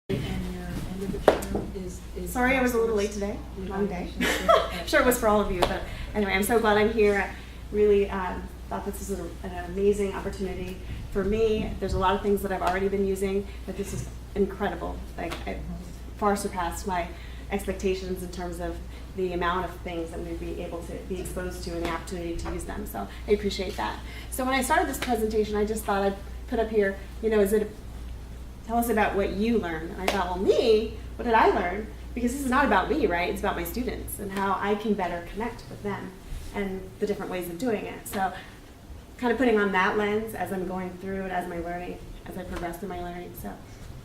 And your end of the term is Sorry I was a little late today. Long day. I'm sure it was for all of you, but anyway, I'm so glad I'm here. I really thought this was an amazing opportunity for me. There's a lot of things that I've already been using, but this is incredible. Like, it far surpassed my expectations in terms of the amount of things that we'd be able to be exposed to and the opportunity to use them. So I appreciate that. So when I started this presentation, I just thought I'd put up here, tell us about what you learned. And I thought, well, me, what did I learn? Because this is not about me, right? It's about my students and how I can better connect with them and the different ways of doing it. So kind of putting on that lens as I'm going through it, as I progress through my learning. So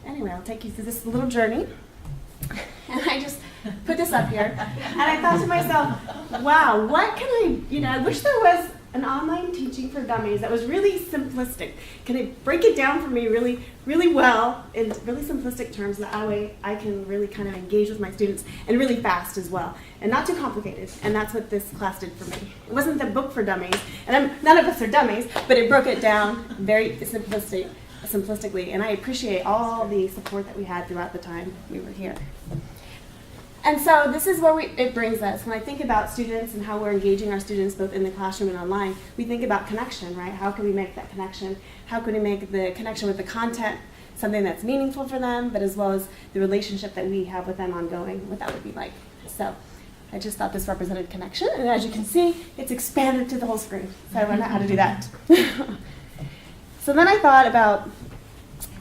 anyway, I'll take you through this little journey. And I just put this up here. And I thought to myself, wow, what can I wish there was an online teaching for dummies that was really simplistic. Can it break it down for me really, really well in really simplistic terms, that way I can really kind of engage with my students and really fast as well, and not too complicated. And that's what this class did for me. It wasn't the book for dummies, and none of us are dummies, but it broke it down very simplistically, and I appreciate all the support that we had throughout the time we were here. And so this is where it brings us. When I think about students and how we're engaging our students both in the classroom and online, we think about connection, right? How can we make that connection? How can we make the connection with the content something that's meaningful for them, but as well as the relationship that we have with them ongoing, what that would be like. So I just thought this represented connection, and as you can see, it's expanded to the whole screen. So I learned how to do that. So then I thought about,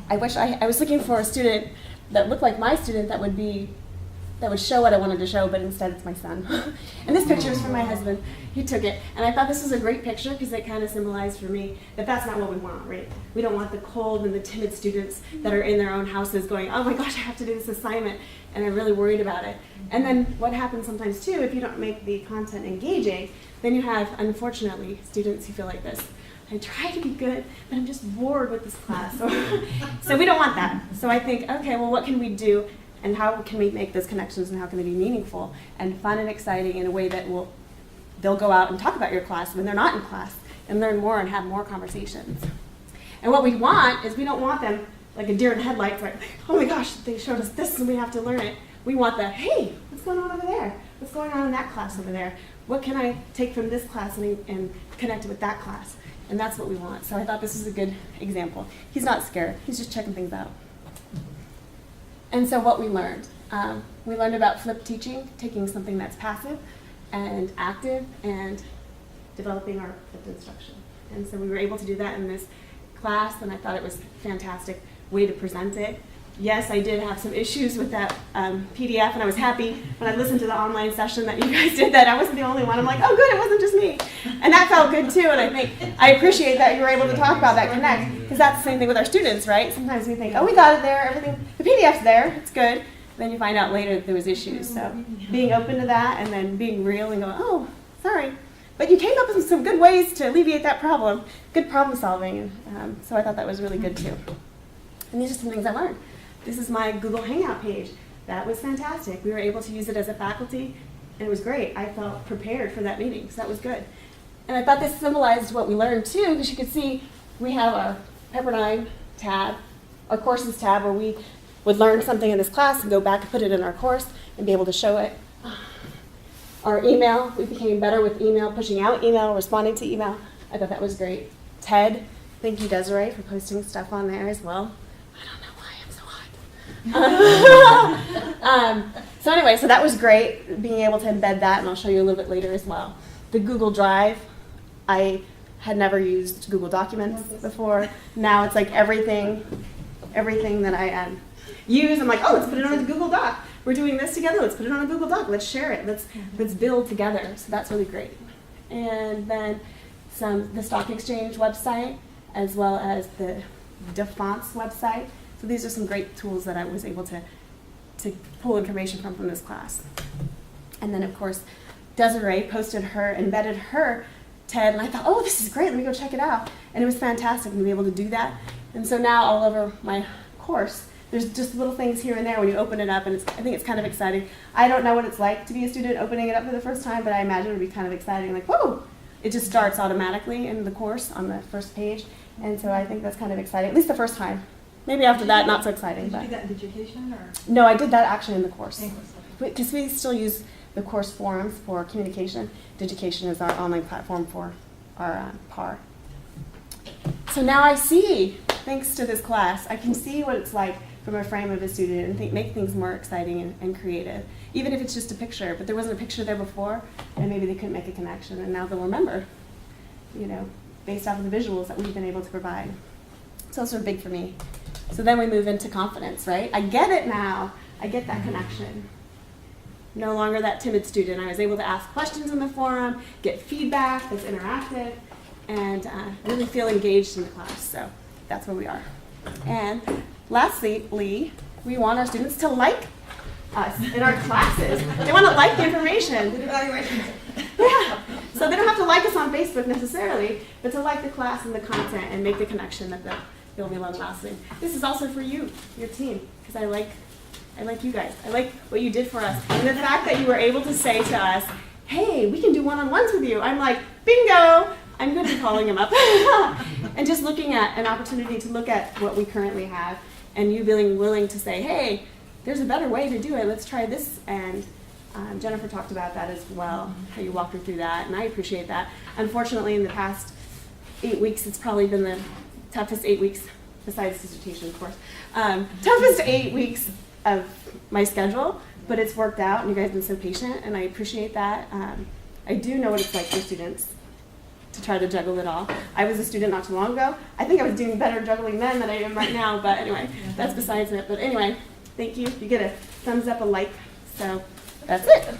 I was looking for a student that looked like my student that would show what I wanted to show, but instead it's my son. And this picture is from my husband. He took it, and I thought this was a great picture because it kind of symbolized for me that that's not what we want, right? We don't want the cold and the timid students that are in their own houses going, oh my gosh, I have to do this assignment, and I'm really worried about it. And then what happens sometimes too, if you don't make the content engaging, then you have, unfortunately, students who feel like this. I try to be good, but I'm just bored with this class. So we don't want that. So I think, okay, well, what can we do? And how can we make those connections, and how can they be meaningful and fun and exciting in a way that they'll go out and talk about your class when they're not in class and learn more and have more conversations. And what we want is, we don't want them like a deer in headlights, like, oh my gosh, they showed us this and we have to learn it. We want the, hey, what's going on over there? What's going on in that class over there? What can I take from this class and connect it with that class? And that's what we want. So I thought this is a good example. He's not scared. He's just checking things out. And so what we learned about flipped teaching, taking something that's passive and active and developing our flipped instruction. And so we were able to do that in this class, and I thought it was a fantastic way to present it. Yes, I did have some issues with that PDF, and I was happy when I listened to the online session that you guys did that I wasn't the only one. I'm like, oh good, it wasn't just me. And that felt good too, and I appreciate that you were able to talk about that connect, because that's the same thing with our students, right? Sometimes we think, oh, we got it there, everything, the PDF's there, it's good. Then you find out later that there was issues. So being open to that and then being real and going, oh, sorry. But you came up with some good ways to alleviate that problem, good problem solving. So I thought that was really good too. And these are some things I learned. This is my Google Hangout page. That was fantastic. We were able to use it as a faculty, and it was great. I felt prepared for that meeting, so that was good. And I thought this symbolized what we learned too, because you could see we have our Pepperdine tab, our courses tab, where we would learn something in this class and go back and put it in our course and be able to show it. Our email, we became better with email, pushing out email, responding to email. I thought that was great. TED, thank you Desiree for posting stuff on there as well. I don't know why I'm so hot. So anyway, so that was great, being able to embed that, and I'll show you a little bit later as well. The Google Drive, I had never used Google Documents before. Now it's like everything that I use, I'm like, oh, let's put it on a Google Doc. We're doing this together, let's put it on a Google Doc, let's share it, let's build together. So that's really great. And then the Stock Exchange website, as well as the DeFonts website. So these are some great tools that I was able to pull information from this class. And then of course, Desiree embedded her TED, and I thought, oh, this is great, let me go check it out. And it was fantastic to be able to do that. And so now all over my course, there's just little things here and there when you open it up, and I think it's kind of exciting. I don't know what it's like to be a student opening it up for the first time, but I imagine it would be kind of exciting, like, whoa! It just starts automatically in the course on the first page, and so I think that's kind of exciting, at least the first time. Maybe after that, not so exciting. Did you But do that in education or? no, I did that actually in the course. English? Because we still use the course forums for communication. Education is our online platform for our PAR. So now I see, thanks to this class, I can see what it's like from a frame of a student and make things more exciting and creative. Even if it's just a picture, but there wasn't a picture there before, and maybe they couldn't make a connection, and now they'll remember, you know, based off of the visuals that we've been able to provide. So those are big for me. So then we move into confidence, right? I get it now. I get that connection. No longer that timid student. I was able to ask questions in the forum, get feedback that's interactive, and really feel engaged in the class. So that's where we are. And lastly, we want our students to like us in our classes. They want to like the information. Good evaluations. Yeah. So they don't have to like us on Facebook necessarily, but to like the class and the content and make the connection that they'll be long lasting. This is also for you, your team, because I like you guys. I like what you did for us. And the fact that you were able to say to us, hey, we can do one-on-ones with you. I'm like, bingo! I'm going to be calling him up. And just looking at an opportunity to look at what we currently have and you being willing to say, hey, there's a better way to do it. Let's try this. And Jennifer talked about that as well, how you walked her through that, and I appreciate that. Unfortunately, in the past 8 weeks, it's probably been the toughest 8 weeks, besides dissertation, of course, toughest 8 weeks of my schedule, but it's worked out, and you guys have been so patient, and I appreciate that. I do know what it's like for students to try to juggle it all. I was a student not too long ago. I think I was doing better juggling then than I am right now, but anyway, that's besides it. But anyway, thank you. You get a thumbs up, a like, so that's it.